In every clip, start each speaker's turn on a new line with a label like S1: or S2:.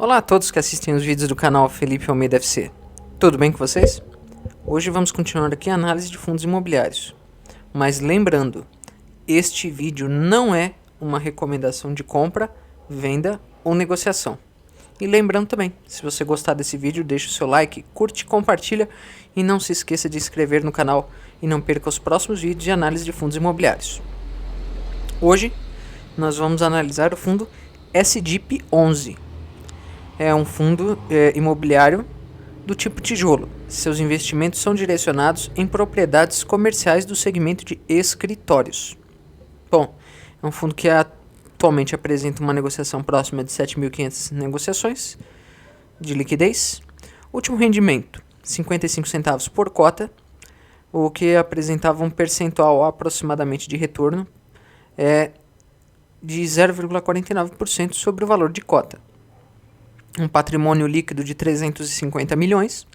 S1: Olá a todos que assistem os vídeos do canal Felipe Almeida FC. Tudo bem com vocês? Hoje vamos continuar aqui a análise de fundos imobiliários. Mas lembrando, este vídeo não é uma recomendação de compra, venda ou negociação. E lembrando também, se você gostar desse vídeo, deixa o seu like, curte, compartilha e não se esqueça de se inscrever no canal e não perca os próximos vídeos de análise de fundos imobiliários. Hoje nós vamos analisar o fundo SDIP11. É um fundo imobiliário do tipo tijolo. Seus investimentos são direcionados em propriedades comerciais do segmento de escritórios. Bom, é um fundo que atualmente apresenta uma negociação próxima de 7.500 negociações de liquidez. Último rendimento, 55 centavos por cota, o que apresentava um percentual aproximadamente de retorno de 0,49% sobre o valor de cota. Um patrimônio líquido de 350 milhões,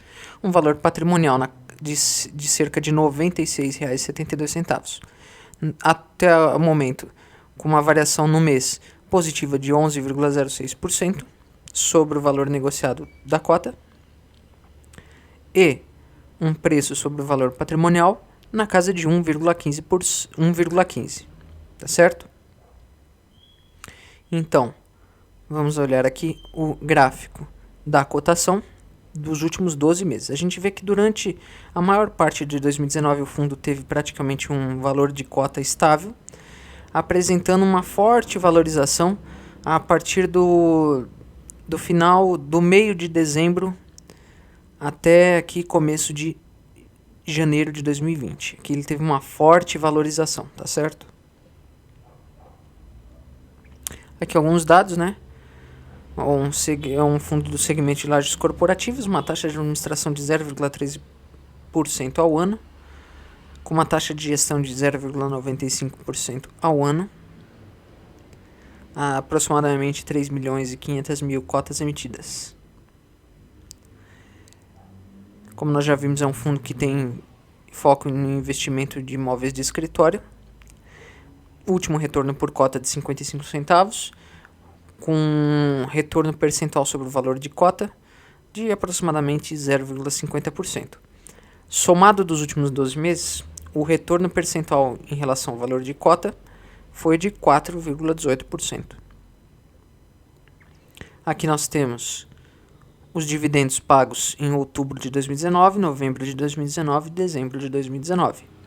S1: um valor patrimonial de cerca de R$ 96,72. Até o momento, com uma variação no mês positiva de 11,06% sobre o valor negociado da cota e um preço sobre o valor patrimonial na casa de 1,15, tá certo? Então, vamos olhar aqui o gráfico da cotação dos últimos 12 meses. A gente vê que durante a maior parte de 2019 o fundo teve praticamente um valor de cota estável, apresentando uma forte valorização a partir do final do meio de dezembro até aqui começo de janeiro de 2020. Aqui ele teve uma forte valorização, tá certo? Aqui alguns dados, né? É um fundo do segmento de lajes corporativas, uma taxa de administração de 0,13% ao ano, com uma taxa de gestão de 0,95% ao ano, aproximadamente 3.500.000 cotas emitidas. Como nós já vimos, é um fundo que tem foco no investimento de imóveis de escritório, último retorno por cota de 55 centavos, com retorno percentual sobre o valor de cota de aproximadamente 0,50%. Somado dos últimos 12 meses, o retorno percentual em relação ao valor de cota foi de 4,18%. Aqui nós temos os dividendos pagos em outubro de 2019, novembro de 2019 e dezembro de 2019.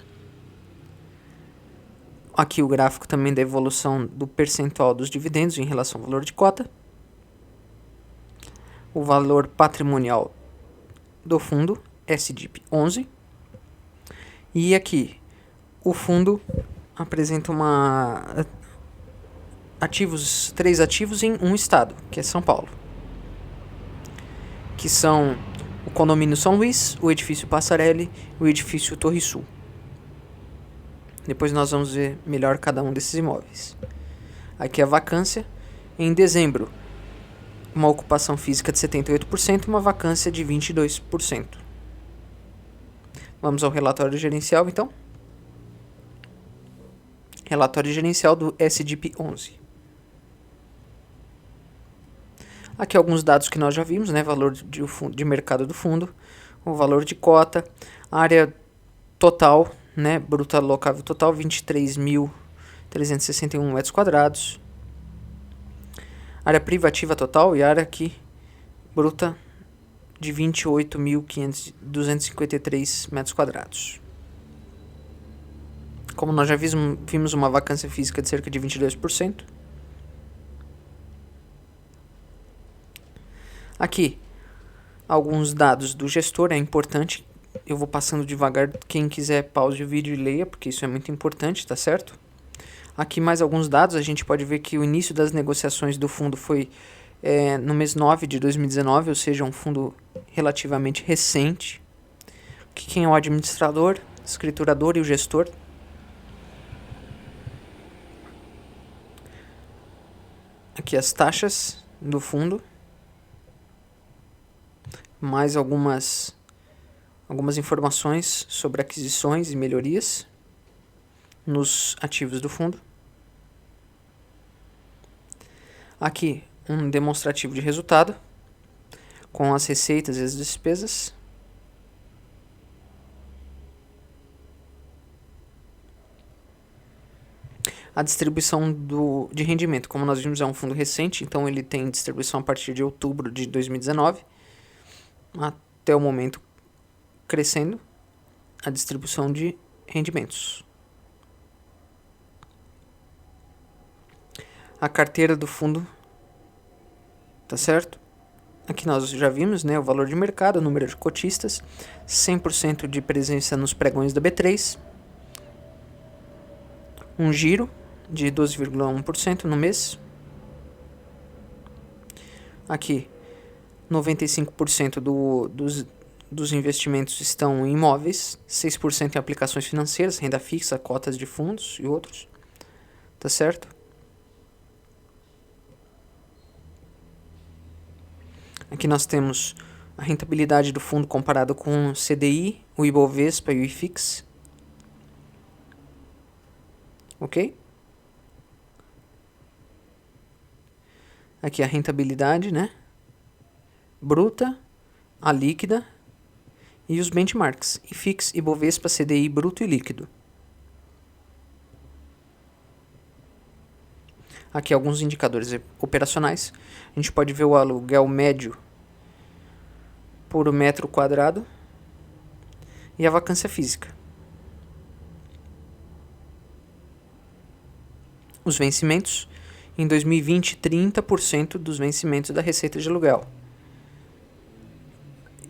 S1: Aqui o gráfico também da evolução do percentual dos dividendos em relação ao valor de cota. O valor patrimonial do fundo, SDIP11. E aqui o fundo apresenta três ativos em um estado, que é São Paulo. Que são o condomínio São Luís, o edifício Passarelli e o edifício Torre Sul. Depois nós vamos ver melhor cada um desses imóveis. Aqui a vacância. Em dezembro, uma ocupação física de 78% e uma vacância de 22%. Vamos ao relatório gerencial, então. Relatório gerencial do SDIP11. Aqui alguns dados que nós já vimos, né? Valor de mercado do fundo, o valor de cota, área total, né, bruta alocável total 23.361 metros quadrados, área privativa total e área aqui bruta de 28.253 metros quadrados. Como nós já vimos uma vacância física de cerca de 22%. Aqui alguns dados do gestor, é importante. Eu vou passando devagar, quem quiser pause o vídeo e leia, porque isso é muito importante, tá certo? Aqui mais alguns dados, a gente pode ver que o início das negociações do fundo foi no mês 9 de 2019, ou seja, um fundo relativamente recente. Aqui quem é o administrador, escriturador e o gestor. Aqui as taxas do fundo. Mais algumas informações sobre aquisições e melhorias nos ativos do fundo. Aqui um demonstrativo de resultado com as receitas e as despesas. A distribuição de rendimento, como nós vimos, é um fundo recente, então ele tem distribuição a partir de outubro de 2019, até o momento crescendo a distribuição de rendimentos. A carteira do fundo, tá certo? Aqui nós já vimos, né, o valor de mercado, o número de cotistas, 100% de presença nos pregões da B3, um giro de 12,1% no mês. Aqui, 95% dos investimentos estão em imóveis, 6% em aplicações financeiras, renda fixa, cotas de fundos e outros. Tá certo? Aqui nós temos a rentabilidade do fundo comparado com o CDI, o Ibovespa e o IFIX. Ok? Aqui a rentabilidade, né? Bruta, a líquida e os benchmarks, IFIX, Ibovespa, CDI, bruto e líquido. Aqui alguns indicadores operacionais. A gente pode ver o aluguel médio por metro quadrado e a vacância física. Os vencimentos. Em 2020, 30% dos vencimentos da receita de aluguel.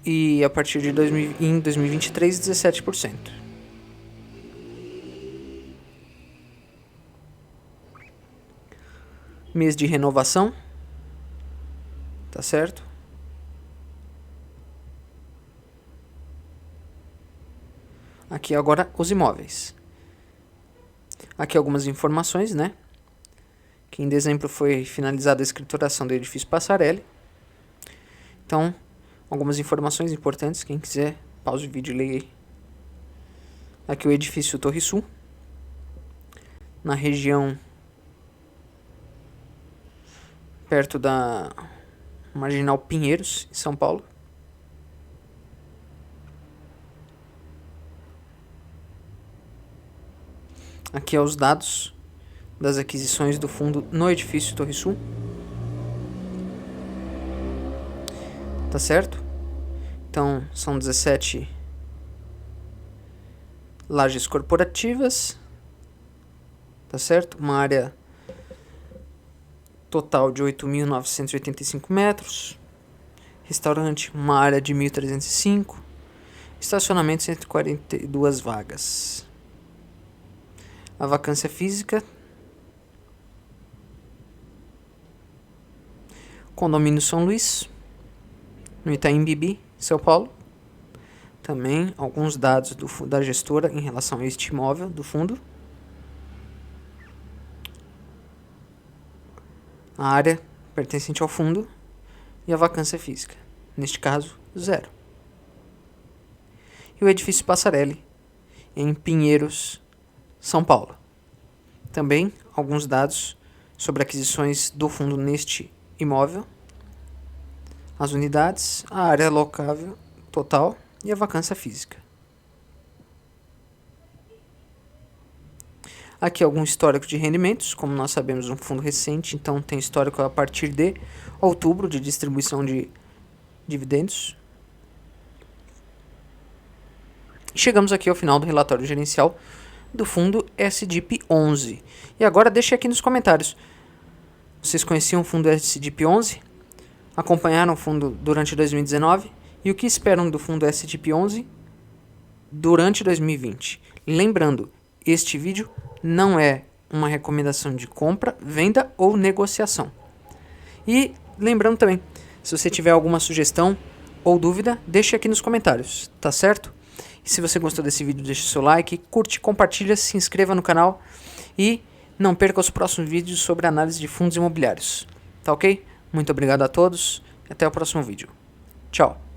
S1: E a partir de em 2023, 17%. Mês de renovação. Tá certo? Aqui agora os imóveis. Aqui algumas informações, né? Que em dezembro foi finalizada a escrituração do edifício Passarelli. Então, algumas informações importantes, quem quiser, pause o vídeo e leia aí. Aqui o edifício Torre Sul, na região perto da Marginal Pinheiros, em São Paulo. Aqui é os dados das aquisições do fundo no edifício Torre Sul. Tá certo? Então, são 17 lajes corporativas. Tá certo? Uma área total de 8.985 metros. Restaurante, uma área de 1.305. Estacionamento, 142 vagas. A vacância física. Condomínio São Luís, no Itaim Bibi, São Paulo. Também alguns dados da gestora em relação a este imóvel do fundo. A área pertencente ao fundo e a vacância física, neste caso, 0. E o edifício Passarelli, em Pinheiros, São Paulo. Também alguns dados sobre aquisições do fundo neste imóvel, as unidades, a área locável total e a vacância física. Aqui algum histórico de rendimentos, como nós sabemos, um fundo recente, então tem histórico a partir de outubro de distribuição de dividendos. Chegamos aqui ao final do relatório gerencial do fundo SDP11. E agora deixe aqui nos comentários. Vocês conheciam o fundo SDP11? Acompanharam o fundo durante 2019? E o que esperam do fundo SDP11 durante 2020? Lembrando, este vídeo não é uma recomendação de compra, venda ou negociação. E lembrando também, se você tiver alguma sugestão ou dúvida, deixe aqui nos comentários, tá certo? E se você gostou desse vídeo, deixe seu like, curte, compartilha, se inscreva no canal e não perca os próximos vídeos sobre análise de fundos imobiliários. Tá ok? Muito obrigado a todos e até o próximo vídeo. Tchau!